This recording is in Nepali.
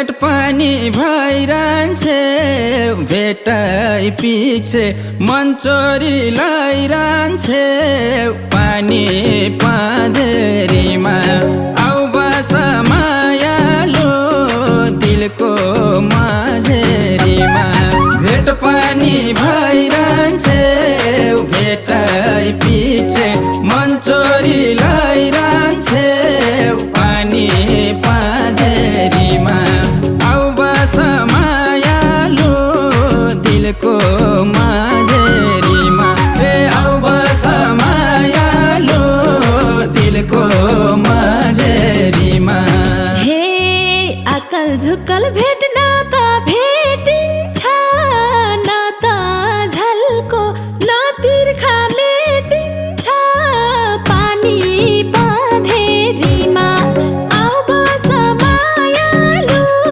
भेट पानी भइरहन्छे भेटाइ पिछे मन चोरी लैरहन्छे पानी पाँधेरीमा आउ बस मायालु दिलको माझेरीमा भेट पानी भइरहन्छे भेटाइ पिछे मन चोरी लैरहन्छे पानी पाँधेरीमा आउ बस मायालु दिलको माझेरीमा आउ बस मायालु दिलको माझेरीमा हे अकल झुकल भेट्न त भेटिन्छ